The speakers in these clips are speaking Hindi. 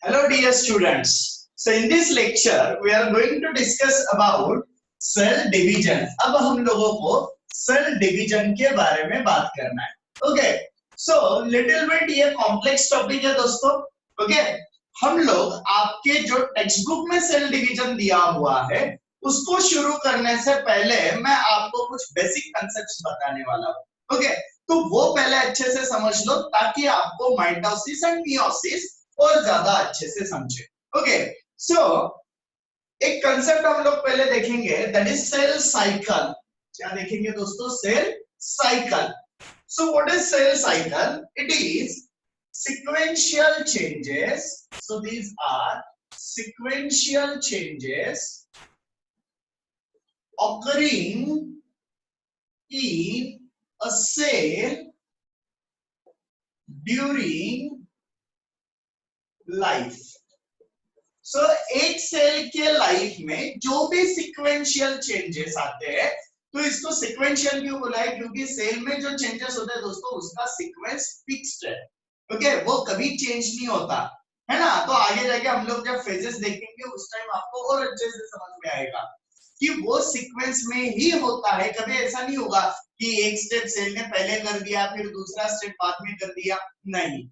Hello dear students. So in this lecture we are going to discuss about cell division. अब हम लोगों को सेल डिवीजन के बारे में बात करना है. ओके, सो लिटिल बिट ये कॉम्प्लेक्स टॉपिक है दोस्तों. ओके, हम लोग आपके जो टेक्स्ट बुक में सेल डिवीजन दिया हुआ है उसको शुरू करने से पहले मैं आपको कुछ बेसिक कंसेप्ट्स बताने वाला हूँ. ओके, तो वो पहले अच्छे से समझ लो ताकि आपको माइटोसिस एंड मियोसिस और ज्यादा अच्छे से समझे. ओके, सो एक कंसेप्ट हम लोग पहले देखेंगे, दैट इज सेल साइकिल. क्या देखेंगे दोस्तों? Cell cycle. So what is cell cycle? It is sequential changes. So these are sequential changes occurring in a cell during life. So एक सेल के लाइफ में जो भी सिक्वेंशियल चेंजेस आते हैं, तो इसको सिक्वेंशियल क्यों बोला है? क्योंकि सेल में जो चेंजेस होते हैं दोस्तों उसका सीक्वेंस फिक्स्ड है. ओके, वो कभी चेंज नहीं होता है ना. तो आगे जाके हम लोग जब फेजेस देखेंगे उस टाइम आपको और अच्छे से समझ में आएगा कि वो सीक्वेंस में ही होता है. कभी ऐसा नहीं होगा कि एक स्टेप सेल ने पहले कर दिया फिर दूसरा स्टेप बाद में कर दिया. नहीं,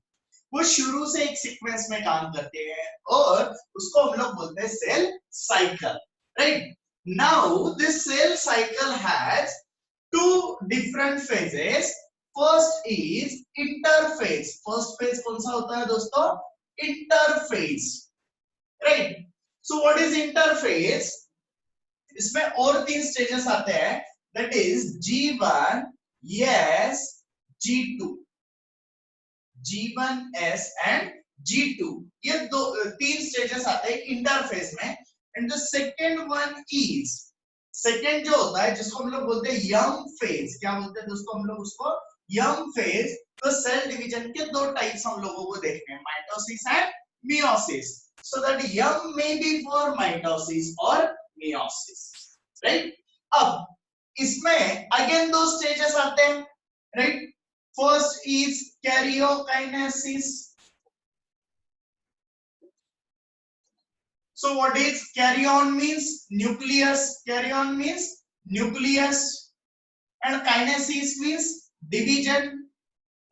वो शुरू से एक सीक्वेंस में काम करते हैं और उसको हम लोग बोलते हैं cell cycle. Right now this cell cycle has two different phases. First is interphase. First phase कौन सा होता है दोस्तों? Interphase. Right, so what is interphase? इसमें और तीन स्टेजेस आते हैं, that is G1, S, G2. G1S and G2 ये दो तीन स्टेजेस आते हैं इंटरफेस में. And the second one is, second जो होता है जिसको हम लोग बोलते हैं यंग फेज. क्या बोलते हैं दोस्तों हम लोग उसको? Young phase. तो सेल डिवीजन के दो टाइप्स हम लोगों को देखने हैं, mitosis and meiosis. So that young may be for mitosis और मियोसिस. राइट, अब इसमें अगेन दो स्टेजेस आते हैं. Right, first is karyokinesis. So what is karyon? Means nucleus. Karyon means nucleus and kinesis means division.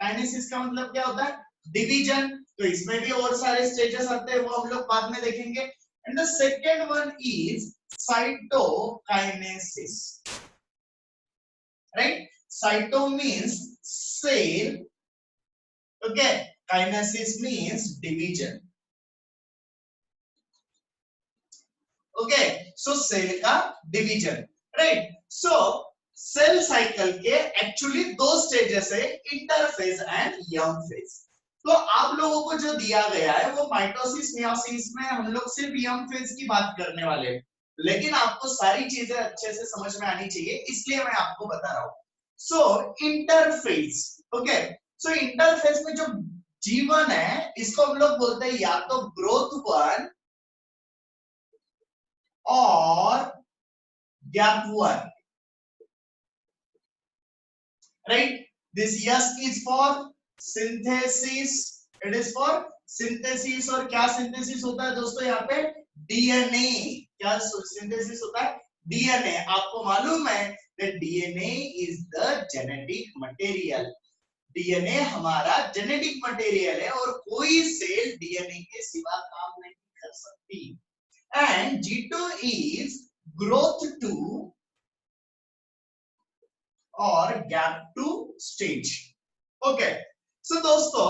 Kinesis का मतलब क्या होता है? division. तो इसमें भी और सारे स्टेजेस आते हैं, वो हम लोग बाद में देखेंगे. And the second one is cytokinesis. Right, cyto means cell. Okay, kinesis means division. Okay, so cell का division. Right, so cell cycle के actually दो stages है, interphase and young phase. तो आप लोगों को जो दिया गया है वो माइटोसिस मियोसिस में हम लोग सिर्फ यंग फेज की बात करने वाले हैं, लेकिन आपको सारी चीजें अच्छे से समझ में आनी चाहिए, इसलिए मैं आपको बता रहा हूं. सो इंटरफेज. ओके, सो इंटरफेज में जो G1 है इसको हम लोग बोलते हैं या तो ग्रोथ 1 और gap 1. Right, this S is for synthesis. It is for synthesis. और क्या synthesis होता है दोस्तों? यहाँ पे DNA. क्या synthesis होता है? DNA. आपको मालूम है that DNA is the genetic material. DNA हमारा जेनेटिक मटेरियल है और कोई सेल DNA के सिवा काम नहीं कर सकती. एंड G2 is growth 2 और गैप 2 स्टेज. ओके, सो दोस्तों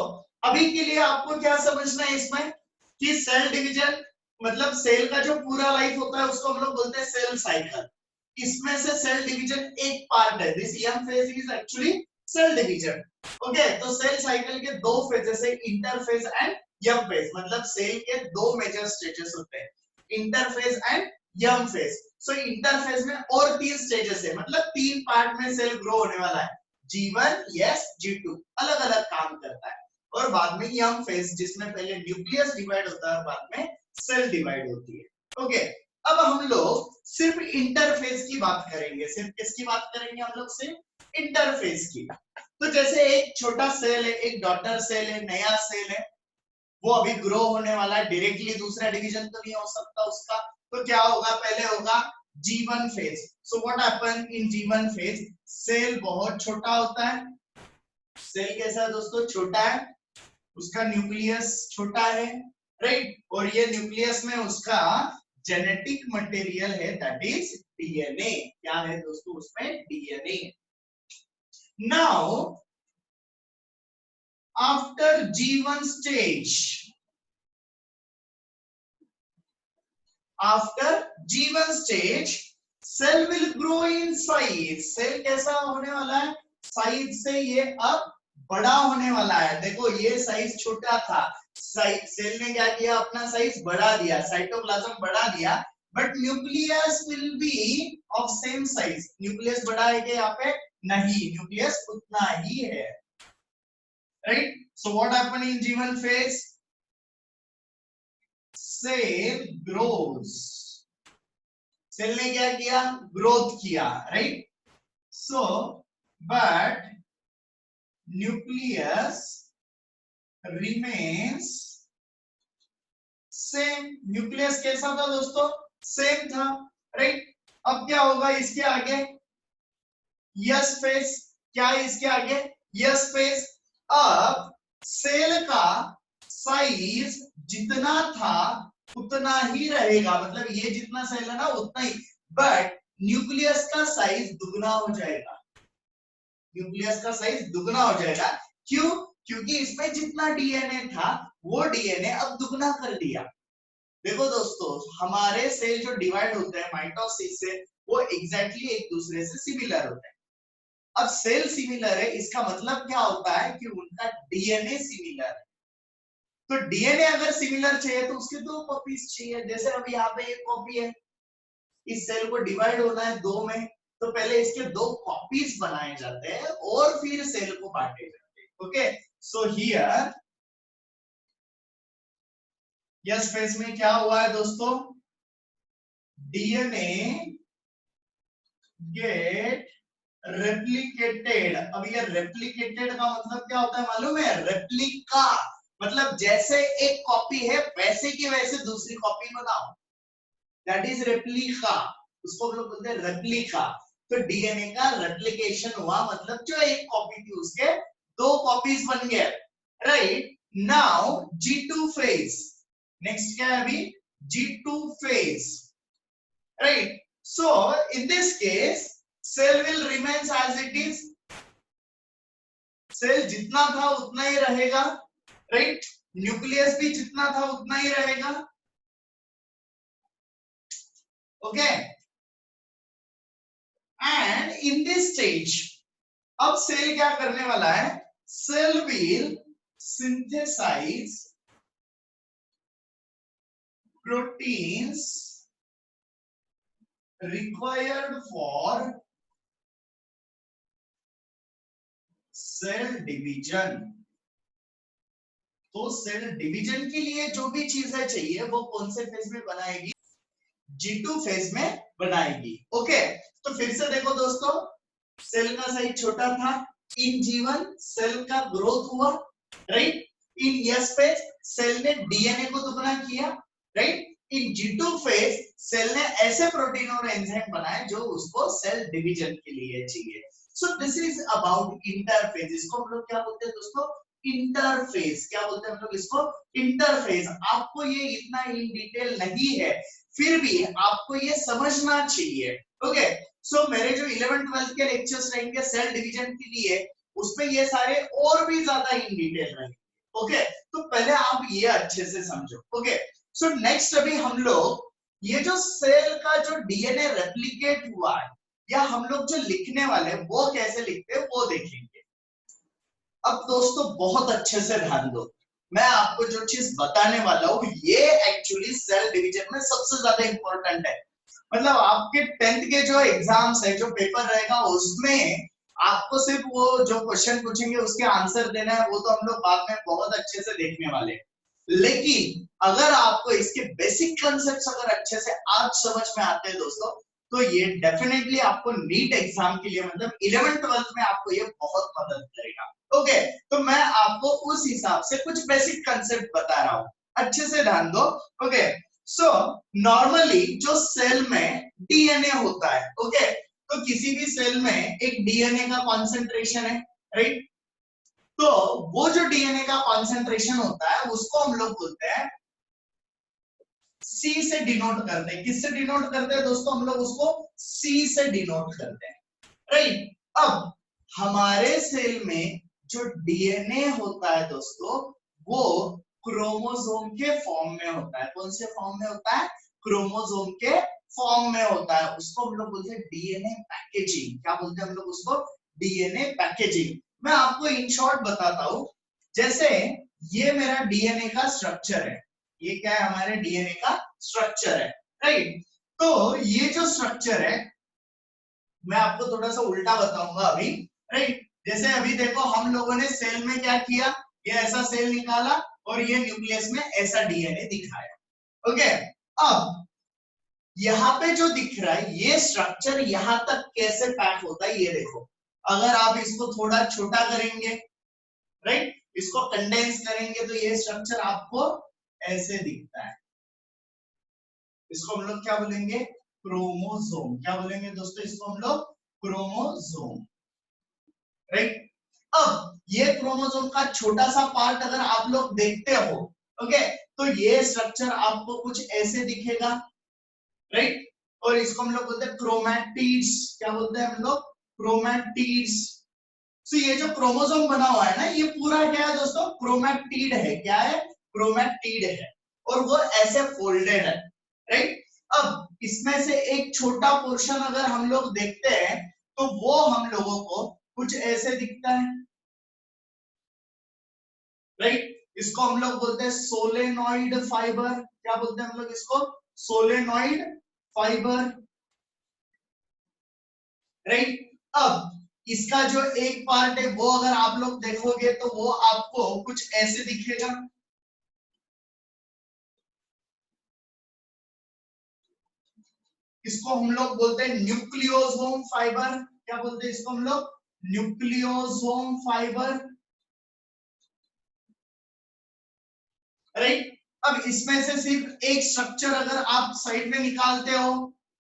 अभी के लिए आपको क्या समझना है इसमें कि सेल डिवीजन मतलब सेल का जो पूरा लाइफ होता है उसको हम लोग बोलते हैं सेल साइकिल. इसमें से सेल डिवीजन एक पार्ट है. This young phase is actually cell division. Okay, तो सेल साइकिल के दो फेजेस है, इंटरफेज एंड यंग फेज. मतलब सेल के दो मेजर स्टेजेस होते हैं, interphase and young phase. So interphase में और तीन स्टेजेस है, मतलब तीन पार्ट में सेल ग्रो होने वाला है. G1, S, G2 अलग अलग काम करता है. और बाद में यंग फेज जिसमें पहले न्यूक्लियस डिवाइड होता है और बाद में सेल डिवाइड होती है. ओके, अब हम लोग सिर्फ इंटरफेज की बात करेंगे. सिर्फ किसकी बात करेंगे हम लोग? सिर्फ इंटरफेज की. तो जैसे एक छोटा सेल है, एक डॉटर सेल है, नया सेल है, वो अभी ग्रो होने वाला है, डायरेक्टली दूसरा डिवीजन तो नहीं हो सकता उसका, तो क्या होगा, पहले होगा G1 phase. So what happen in G1 phase, cell बहुत छोटा होता है, सेल कैसा है दोस्तों, छोटा है, उसका न्यूक्लियस छोटा है, राइट, और ये न्यूक्लियस में उसका जेनेटिक मटेरियल है, दैट इज डीएनए। क्या है दोस्तों उसमें, DNA. Now after G1 stage, after G1 stage, cell will grow in size। Cell कैसा होने वाला है, साइज से ये अब बड़ा होने वाला है। देखो ये साइज छोटा था, सेल ने क्या किया, अपना साइज बढ़ा दिया, साइटोप्लाज्म बढ़ा दिया, but nucleus will be of same size. Nucleus बड़ा है क्या यहाँ पे, नहीं, न्यूक्लियस उतना ही है, right. So what happen in G1 phase, cell grows, cell ने क्या किया, ग्रोथ किया, right. So but nucleus remains same. Nucleus कैसा था दोस्तों, सेम था, राइट। अब क्या होगा इसके आगे, यस फेज, क्या है इसके आगे, यस फेज। अब सेल का साइज जितना था उतना ही रहेगा, मतलब ये जितना सेल है ना उतना ही, बट न्यूक्लियस का साइज दुगना हो जाएगा, न्यूक्लियस का साइज दुगना हो जाएगा। क्यों, क्योंकि इसमें जितना डीएनए था वो डीएनए अब दुगना कर दिया। देखो दोस्तों, हमारे सेल जो डिवाइड होते हैं माइटोसिस से, वो एग्जैक्टली एक दूसरे से सिमिलर होते हैं। अब सेल सिमिलर है, इसका मतलब क्या होता है कि उनका डीएनए सिमिलर है। तो डीएनए अगर सिमिलर चाहिए तो उसके दो कॉपीज चाहिए। जैसे अब यहाँ पे एक कॉपी है, इस सेल को डिवाइड होना है दो में, तो पहले इसके दो कॉपीज बनाए जाते हैं और फिर सेल को बांटे जाते हैं। Okay, so here yes phase में क्या हुआ है दोस्तों, डीएनए गेट रेप्लिकेटेड। अब ये रेप्लिकेटेड का मतलब क्या होता है मालूम है, रेप्लिका, मतलब जैसे एक कॉपी है वैसे की वैसे दूसरी कॉपी बनाओ, दैट इज रेप्लिका, उसको हम लोग बोलते हैं रेप्लिका। तो डीएनए का रेप्लिकेशन हुआ, मतलब जो एक कॉपी थी उसके दो कॉपीज बन गए, right. Now G2 phase, next क्या है अभी, G2 phase, right. So in this case cell will remains as it is, cell जितना था उतना ही रहेगा, राइट। न्यूक्लियस भी जितना था उतना ही रहेगा, okay. And in this stage अब सेल क्या करने वाला है, cell will synthesize proteins required for cell division. तो सेल डिवीजन के लिए जो भी चीजें चाहिए वो कौन से फेज में बनाएगी, G2 फेज में बनाएगी, ओके। तो फिर से देखो दोस्तों, सेल का साइज छोटा था, इन G1 सेल का ग्रोथ हुआ, right. In yes phase cell ने डीएनए को दुगना किया, राइट। इन G2 फेज सेल ने ऐसे प्रोटीन और एंजाइम बनाए जो उसको सेल डिवीजन के लिए चाहिए। So this is about interphase. इसको हम लोग क्या बोलते हैं दोस्तों, इंटरफेज। क्या बोलते हैं हम लोग इसको, इंटरफेज। आपको ये इतना इन डिटेल नहीं है, फिर भी आपको ये समझना चाहिए, ओके। सो मेरे जो 11th-12th के लेक्चर्स रहेंगे सेल डिवीजन के लिए, उसमें ये सारे और भी ज्यादा इन डिटेल रहेंगे, ओके। तो पहले आप ये अच्छे से समझो, ओके। सो नेक्स्ट अभी हम लोग ये जो सेल का जो डीएनए रेप्लिकेट हुआ है, या हम लोग जो लिखने वाले हैं वो कैसे लिखते हैं वो देखेंगे। अब दोस्तों बहुत अच्छे से ध्यान दो, मैं आपको जो चीज बताने वाला हूँ ये एक्चुअली सेल डिवीजन में सबसे ज्यादा इंपॉर्टेंट है। मतलब आपके 10th के जो एग्जाम्स है, जो पेपर रहेगा, उसमें आपको सिर्फ वो जो क्वेश्चन पूछेंगे उसके आंसर देना है, वो तो हम लोग बाद में बहुत अच्छे से देखने वाले हैं। लेकिन अगर आपको इसके बेसिक कॉन्सेप्ट्स अगर अच्छे से आज समझ में आते हैं दोस्तों, तो ये डेफिनेटली आपको नीट एग्जाम के लिए मतलब 11th-12th में आपको ये बहुत मदद करेगा। ओके, तो मैं आपको उस हिसाब से कुछ बेसिक कंसेप्ट बता रहा हूँ, अच्छे से ध्यान दो। ओके, सो नॉर्मली जो सेल में डीएनए होता है, ओके, तो किसी भी सेल में एक डीएनए का कॉन्सेंट्रेशन है, राइट। तो वो जो डीएनए का कॉन्सेंट्रेशन होता है उसको हम लोग बोलते हैं, सी से डिनोट करते हैं। किससे डिनोट करते हैं दोस्तों? हम लोग उसको सी से डिनोट करते हैं, राइट। अब हमारे सेल में जो डीएनए होता है दोस्तों, वो क्रोमोसोम के फॉर्म में होता है। कौन से फॉर्म में होता है? क्रोमोसोम के फॉर्म में होता है। उसको हम लोग बोलते हैं डीएनए पैकेजिंग। क्या बोलते हैं हम लोग उसको? DNA packaging. मैं आपको इन शॉर्ट बताता हूं। जैसे ये मेरा डीएनए का स्ट्रक्चर है, ये क्या है? हमारे डीएनए का स्ट्रक्चर है, राइट। तो ये जो स्ट्रक्चर है, मैं आपको थोड़ा सा उल्टा बताऊंगा अभी, राइट। जैसे अभी देखो, हम लोगों ने सेल में क्या किया, ये ऐसा सेल निकाला और ये न्यूक्लियस में ऐसा डीएनए दिखाया, ओके। अब यहाँ पे जो दिख रहा है ये स्ट्रक्चर यहाँ तक कैसे पैक होता है, ये देखो। अगर आप इसको थोड़ा छोटा करेंगे, राइट, इसको कंडेंस करेंगे, तो ये स्ट्रक्चर आपको ऐसे दिखता है। इसको हम लोग क्या बोलेंगे? क्रोमोसोम। क्या बोलेंगे दोस्तों? इसको हम लोग क्रोमोसोम, राइट। अब ये क्रोमोसोम का छोटा सा पार्ट अगर आप लोग देखते हो, ओके, तो ये स्ट्रक्चर आपको कुछ ऐसे दिखेगा, राइट। और इसको हम लोग बोलते हैं क्रोमैटिड्स। क्या बोलते हैं हम लोग? क्रोमैटिड्स। तो ये जो क्रोमोसोम बना हुआ है ना, ये पूरा क्या है दोस्तों? क्रोमैटिड है। क्या है? क्रोमैटिड है। और वो ऐसे फोल्डेड है, राइट। अब इसमें से एक छोटा पोर्शन अगर हम लोग देखते हैं, तो वो हम लोगों को कुछ ऐसे दिखता है, राइट। इसको हम लोग बोलते हैं सोलेनॉइड फाइबर। क्या बोलते हैं हम लोग इसको? Solenoid fibre, right. अब इसका जो एक पार्ट है वो अगर आप लोग देखोगे तो वो आपको कुछ ऐसे दिखेगा, इसको हम लोग बोलते हैं न्यूक्लियोसोम फाइबर। क्या बोलते हैं इसको हम लोग? Nucleosome fibre, right. अब इसमें से सिर्फ एक स्ट्रक्चर अगर आप साइड में निकालते हो,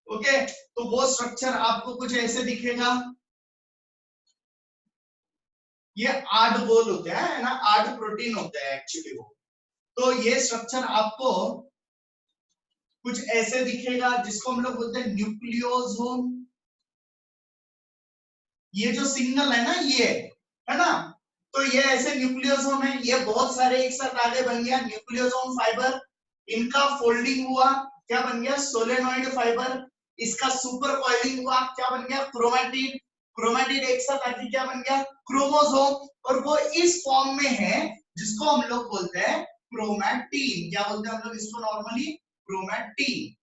ओके, तो वो स्ट्रक्चर आपको कुछ ऐसे दिखेगा। ये 8 गोल होते हैं ना, 8 प्रोटीन होते हैं एक्चुअली वो। तो ये स्ट्रक्चर आपको कुछ ऐसे दिखेगा, जिसको हम लोग बोलते हैं न्यूक्लियोसोम। ये जो सिग्नल है ना, ये है ना, तो ये ऐसे न्यूक्लियोसोम है। ये बहुत सारे एक साथ आगे बन गया न्यूक्लियोसोम फाइबर। इनका फोल्डिंग हुआ, क्या बन गया? Solenoid fibre. इसका सुपर कॉइलिंग हुआ, क्या बन गया? क्रोमैटिड। क्रोमैटिड एक साथ आके क्या बन गया? क्रोमोसोम। और वो इस फॉर्म में है जिसको हम लोग बोलते हैं क्रोमैटिन। क्या बोलते हैं हम लोग इसको नॉर्मली? क्रोमैटिन।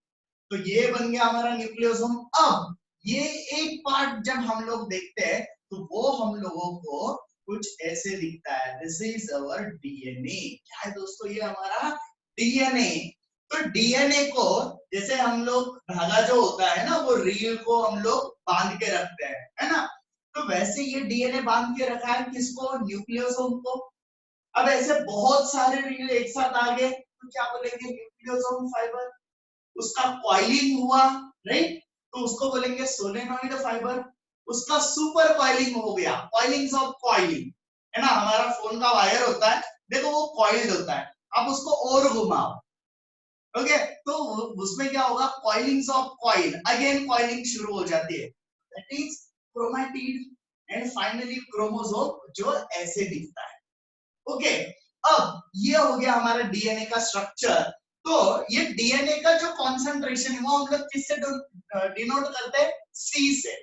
तो ये बन गया हमारा न्यूक्लियोसोम। अब ये एक पार्ट जब हम लोग देखते हैं तो वो हम लोगों को कुछ ऐसे दिखता है। This is our DNA. क्या है दोस्तों? ये हमारा डीएनए। तो डीएनए को जैसे हम लोग धागा जो होता है ना, वो रील को हम लोग बांध के रखते हैं, है ना। तो वैसे ये डीएनए बांध के रखा है किसको? न्यूक्लियोसोम को। अब ऐसे बहुत सारे रील एक साथ आ गए तो क्या बोलेंगे? Nucleosome fibre. उसका कॉइलिंग हुआ, राइट, तो उसको बोलेंगे सोलेनॉइड फाइबर। उसका सुपर कॉइलिंग हो गया, कॉइलिंग्स ऑफ कॉइलिंग, है ना। हमारा फोन का वायर होता है, देखो वो कॉइल्ड होता है। आप उसको और घुमाओ, ओके, तो उसमें क्या होगा? कॉइलिंग्स ऑफ कॉइल, अगेन कॉइलिंग शुरू हो जाती है। That is chromatid. And finally chromosome, जो ऐसे दिखता है, ओके। अब ये हो गया हमारा डीएनए का स्ट्रक्चर। तो ये डीएनए का जो कॉन्सेंट्रेशन है वो हम लोग किससे डिनोट करते हैं? सी से।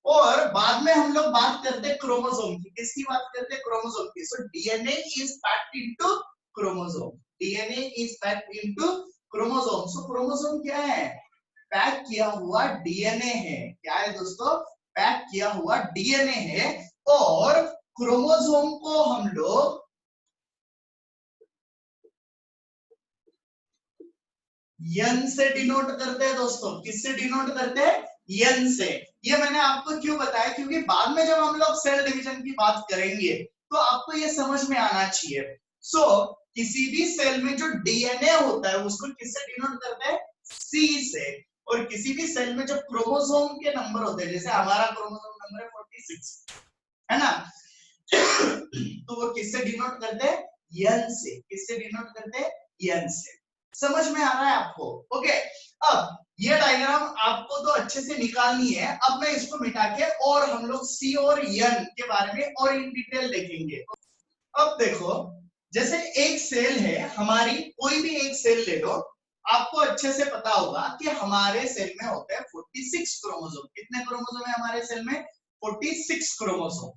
और बाद में हम लोग बात करते हैं क्रोमोसोम की। किसकी बात करते हैं? क्रोमोसोम की। So DNA is packed into chromosome. DNA is packed into chromosome. So chromosome क्या है? पैक किया हुआ डीएनए है। क्या है दोस्तों? पैक किया हुआ डीएनए है। और क्रोमोसोम को हम लोग यन से डिनोट करते हैं दोस्तों। किससे डिनोट करते हैं? यन से। ये मैंने आपको क्यों बताया, क्योंकि बाद में जब हम लोग सेल डिवीजन की बात करेंगे तो आपको ये समझ में आना चाहिए। सो किसी भी सेल में जो डीएनए होता है उसको किससे डिनोट करते हैं? सी से। और किसी भी सेल में जो क्रोमोसोम के नंबर होते हैं, जैसे हमारा क्रोमोसोम नंबर है 46, है ना, तो वो किससे डिनोट करते हैं? यन से। किससे डिनोट करते हैं? यन से। समझ में आ रहा है आपको? ओके। अब ये डायग्राम आपको तो अच्छे से निकालनी है। अब मैं इसको मिटा के और हम लोग सी और यन के बारे में और इन डिटेल देखेंगे। अब देखो, जैसे एक सेल है हमारी, कोई भी एक सेल ले लो, आपको अच्छे से पता होगा कि हमारे सेल में होते हैं 46 क्रोमोसोम। कितने क्रोमोसोम है हमारे सेल में? 46 क्रोमोसोम।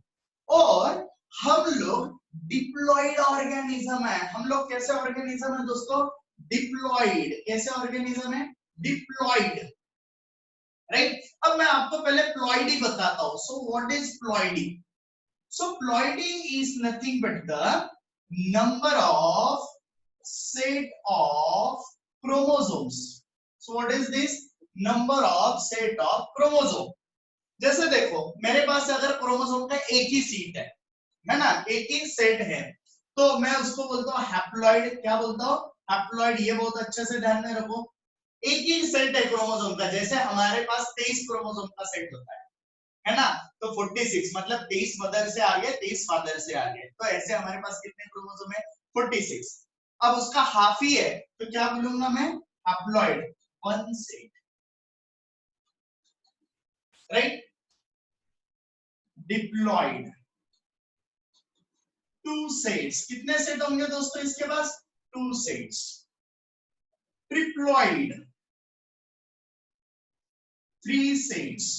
और हम लोग डिप्लॉइड ऑर्गेनिज्म है। हम लोग कैसे ऑर्गेनिज्म है दोस्तों? डिप्लॉइड। कैसे ऑर्गेनिज्म है? Diploid, right. अब मैं आपको पहले प्लॉइडी बताता हूं। सो what is ploidy? So ploidy is nothing but the number of set of chromosomes. So what is this? Number of set of chromosome. जैसे देखो, मेरे पास अगर क्रोमोसोम का एक ही सीट है ना, एक ही सेट है, तो मैं उसको बोलता हूँ हैप्लॉइड। क्या बोलता हूँ? हैप्लॉइड। ये बहुत अच्छे से ध्यान में रखो। एक ही सेट है क्रोमोसोम का। जैसे हमारे पास 23 क्रोमोसोम का सेट होता है ना, तो 46 मतलब 23 मदर से आगे 23 फादर से आगे, तो ऐसे हमारे पास कितने क्रोमोसोम है? 46। अब उसका हाफ ही है तो क्या बोलूंगा मैं? Haploid. One set, right. Diploid, two sets. कितने सेट होंगे दोस्तों इसके पास? Two sets. Triploid, three sets,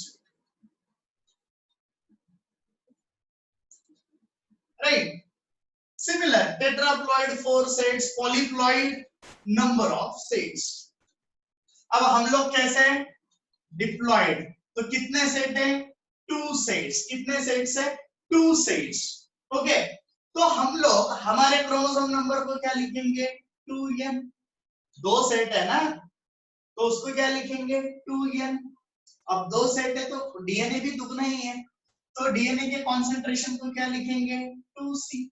right. Similar, tetraploid 4 sets, polyploid number of sets. अब हम लोग कैसे हैं? डिप्लॉइड। तो कितने सेट है? To sets. कितने सेट्स है? Two sets. ओके। तो हम लोग हमारे क्रोमोसोम नंबर को क्या लिखेंगे? 2n। दो सेट है ना, तो उसको क्या लिखेंगे? 2n। अब दो सेट है तो डीएनए भी दुगना ही है, तो डीएनए के कॉन्सेंट्रेशन को क्या लिखेंगे? 2c।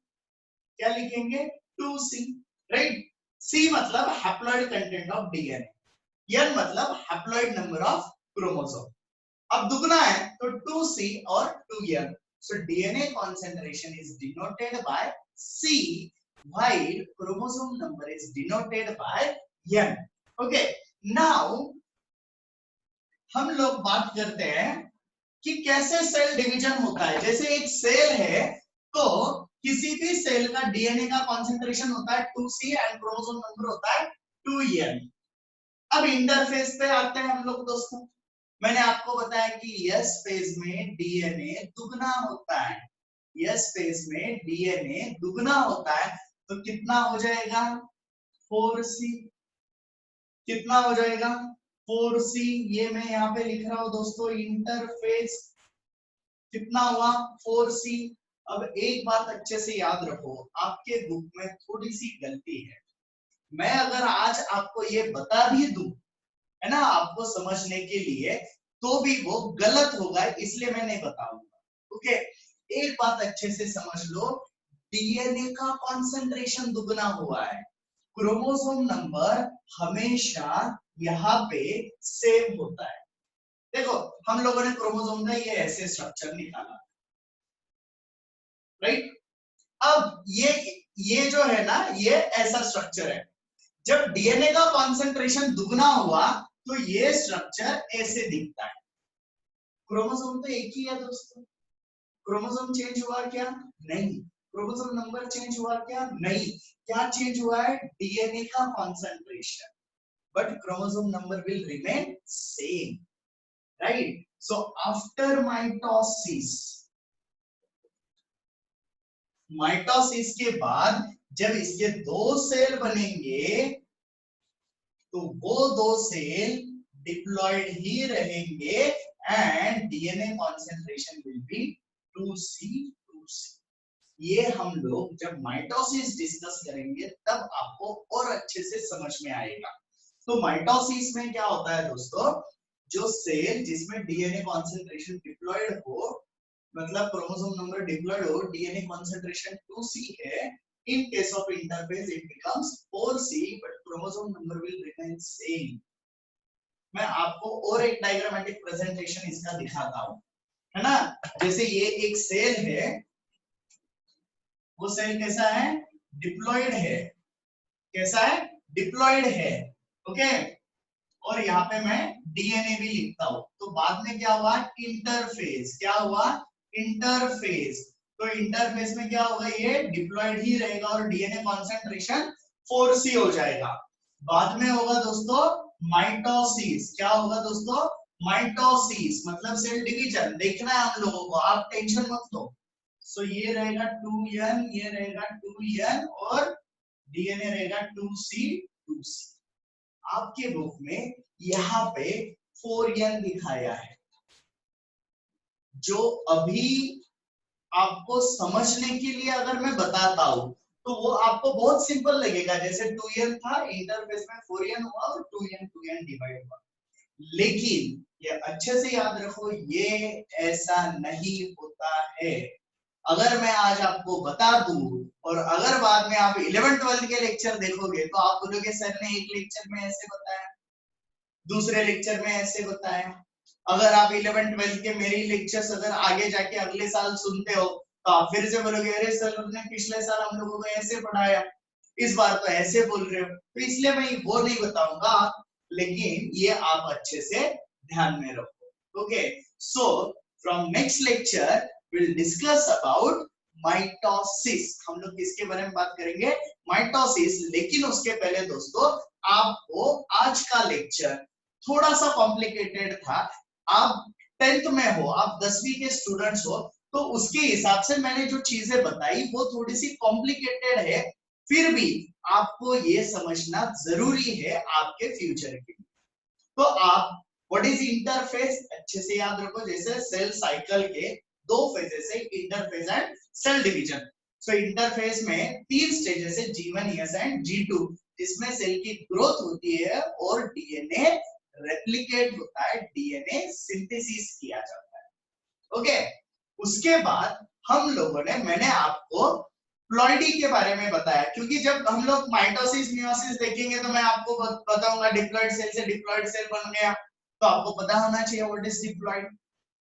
क्या लिखेंगे? 2c, right. c मतलब haploid content of DNA, n मतलब हैप्लॉइड नंबर ऑफ क्रोमोसोम। अब दुगना है तो 2c और 2n। So DNA concentration is denoted by C, while chromosome number is denoted by n. Okay, now हम लोग बात करते हैं कि कैसे सेल डिवीजन होता है। जैसे एक सेल है तो किसी भी सेल का डीएनए का कॉन्सेंट्रेशन होता है 2c एंड क्रोमोसोम नंबर होता है 2n। अब इंटरफेस पे आते हैं हम लोग दोस्तों। मैंने आपको बताया कि यस फेज में डीएनए दुगना होता है। यस फेज में डीएनए दुगना होता है, तो कितना हो जाएगा? 4c। कितना हो जाएगा? 4c। ये मैं यहाँ पे लिख रहा हूं दोस्तों, इंटरफेस कितना हुआ? 4c। अब एक बात अच्छे से याद रखो, आपके बुक में थोड़ी सी गलती है। मैं अगर आज आपको ये बता भी दूं, है ना, आपको समझने के लिए, तो भी वो गलत होगा, इसलिए मैं नहीं बताऊंगा। ओके, एक बात अच्छे से समझ लो, डीएनए का कॉन्सेंट्रेशन दुगना हुआ है, क्रोमोसोम नंबर हमेशा यहाँ पे सेम होता है। देखो, हम लोगों ने क्रोमोसोम का ये ऐसे स्ट्रक्चर निकाला, राइट। अब ये जो है ना, ये ऐसा स्ट्रक्चर है। जब डीएनए का कॉन्सेंट्रेशन दुगना हुआ तो ये स्ट्रक्चर ऐसे दिखता है। क्रोमोसोम तो एक ही है दोस्तों। क्रोमोसोम चेंज हुआ क्या? नहीं। क्रोमोसोम नंबर चेंज हुआ क्या? नहीं। क्या चेंज हुआ है? डीएनए का concentration, but chromosome number will remain same, right. So after mitosis के बाद जब इसके दो सेल बनेंगे तो वो दो सेल डिप्लॉयड ही रहेंगे and DNA concentration will be 2c 2c। ये हम लोग जब माइटोसिस डिस्कस करेंगे तब आपको और अच्छे से समझ में आएगा। तो माइटोसिस में क्या होता है दोस्तों, जो सेल जिसमें डीएनए कॉन्सेंट्रेशन डिप्लॉयड हो, मतलब क्रोमोसोम नंबर डिप्लॉयड हो, डीएनए कॉन्सेंट्रेशन 2C है, in case of interphase it becomes 4C but chromosome number will remain same. मैं आपको और एक डायग्रामेटिक प्रेजेंटेशन इसका दिखाता हूं, है ना। जैसे ये एक सेल है, वो सेल कैसा है, डिप्लॉयड है, कैसा है, डिप्लॉयड है, ओके। और यहाँ पे मैं डीएनए भी लिखता हूं, तो बाद में क्या हुआ, इंटरफेज, क्या हुआ, इंटरफेज। तो इंटरफेस में क्या होगा, ये डिप्लॉयड ही रहेगा और डीएनए कॉन्सेंट्रेशन 4C हो जाएगा। बाद में होगा दोस्तों माइटोसिस, क्या होगा दोस्तों, माइटोसिस मतलब सेल डिवीजन। देखना है हम लोगों को, आप टेंशन मत लो। सो ये रहेगा 2N, ये रहेगा 2N और डीएनए रहेगा 2C 2C। आपके बुक में यहाँ पे 4N दिखाया है, जो अभी आपको समझने के लिए अगर मैं बताता हूं तो वो आपको बहुत सिंपल लगेगा, जैसे 2N था, इंटरफेस में 4N हुआ और 2N डिवाइड हुआ। लेकिन ये अच्छे से याद रखो, ये ऐसा नहीं होता है। अगर मैं आज आपको बता दूं और अगर बाद में आप 11th-12th के लेक्चर देखोगे तो आप बोलोगे सर ने एक लेक्चर में ऐसे बताया, दूसरे लेक्चर में ऐसे बताया। अगर आप 11th-12th के मेरी लेक्चर्स अगर आगे जाके अगले साल सुनते हो तो आप फिर से बोलोगे अरे सर ने पिछले साल हम लोगों को ऐसे पढ़ाया, इस बार तो ऐसे बोल रहे हो। तो इसलिए मैं वो नहीं बताऊंगा, लेकिन ये आप अच्छे से ध्यान में रखो, okay. So from next lecture will discuss about mitosis. हम लोग किसके बारे में बात करेंगे, माइटोसिस। लेकिन उसके पहले दोस्तों आपको आज का लेक्चर थोड़ा सा कॉम्प्लिकेटेड था। आप 10th में हो, आप 10वीं के स्टूडेंट्स हो, तो उसके हिसाब से मैंने जो चीजें बताई वो थोड़ी सी कॉम्प्लिकेटेड है, फिर भी आपको ये समझना जरूरी है आपके फ्यूचर के लिए। तो आप व्हाट इज इंटरफेस अच्छे से याद रखो, जैसे सेल साइकिल के दो फेजेस है, interphase and cell division. So interphase में 3 स्टेजेस है, G1, S एंड G2, जिसमें सेल की ग्रोथ होती है और डीएनए रेप्लिकेट होता है, डीएनए सिंथेसिस किया जाता है, ओके। उसके बाद हम लोगों ने, मैंने आपको प्लॉइडी के बारे में बताया, क्योंकि जब हम लोग माइटोसिस मियोसिस देखेंगे तो मैं आपको बताऊंगा डिप्लॉइड सेल से डिप्लॉइड सेल बन गया, तो आपको पता होना चाहिए व्हाट इज डिप्लॉइड।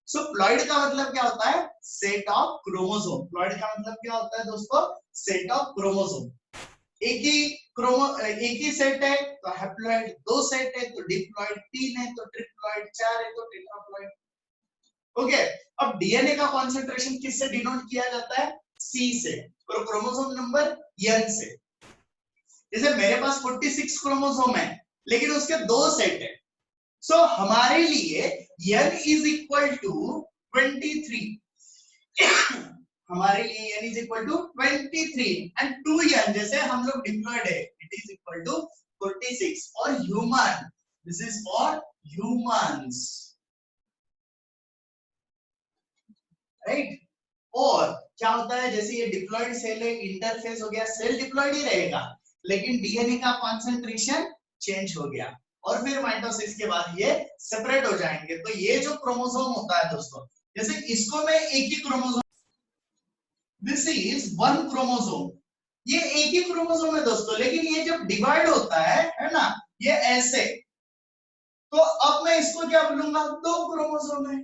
सो प्लॉइड का मतलब क्या होता है, सेट ऑफ क्रोमोसोम। प्लॉइड का मतलब क्या होता है दोस्तों, सेट ऑफ क्रोमोसोम। एक ही सेट है तो हैप्लॉइड, 2 सेट है तो डिप्लॉइड, 3 है तो ट्रिप्लॉइड, 4 है तो टेट्राप्लॉइड, ओके। अब डीएनए का कॉन्सेंट्रेशन किससे डिनोट किया जाता है, C से, और क्रोमोसोम नंबर N से। जैसे मेरे पास 46 क्रोमोसोम है लेकिन उसके 2 सेट है, सो हमारे लिए N इज इक्वल टू 23, हमारे लिए n is equal to 23 and 2n, जैसे हम लोग डिप्लॉयड है, इट इज इक्वल टू 46। और human, this is for humans, right. और क्या होता है, जैसे ये डिप्लॉयड सेल है, इंटरफेस हो गया, सेल डिप्लॉयड ही रहेगा लेकिन डीएनए का कॉन्सेंट्रेशन चेंज हो गया और फिर माइटोसिस के बाद ये सेपरेट हो जाएंगे। तो ये जो क्रोमोसोम होता है दोस्तों, जैसे इसको मैं एक ही क्रोमोसोम, दिस इज 1 क्रोमोसोम, ये एक ही क्रोमोसोम है दोस्तों, लेकिन ये जब डिवाइड होता है ना, ये ऐसे, तो अब मैं इसको क्या बोलूंगा, 2 क्रोमोसोम है।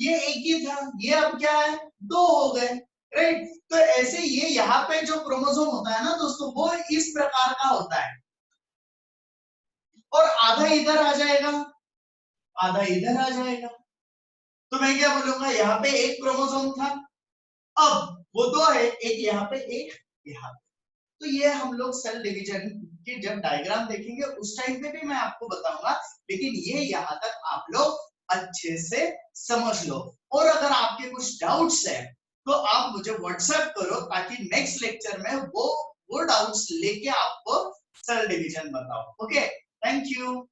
ये एक ही था, ये अब क्या है, 2 हो गए, राइट। तो ऐसे ये यहाँ पे जो क्रोमोसोम होता है ना दोस्तों, वो इस प्रकार का होता है और आधा इधर आ जाएगा, आधा इधर आ जाएगा। तो मैं क्या बोलूंगा, यहाँ पे एक क्रोमोसोम था, अब वो 2 है, एक यहाँ पे एक यहाँ पे। तो ये हम लोग सेल डिवीजन के जब डायग्राम देखेंगे उस टाइम पे भी मैं आपको बताऊंगा, लेकिन ये यहाँ तक आप लोग अच्छे से समझ लो। और अगर आपके कुछ डाउट्स है तो आप मुझे व्हाट्सएप करो, ताकि नेक्स्ट लेक्चर में वो डाउट्स लेके आपको सेल डिवीजन बताओ, ओके। Thank you.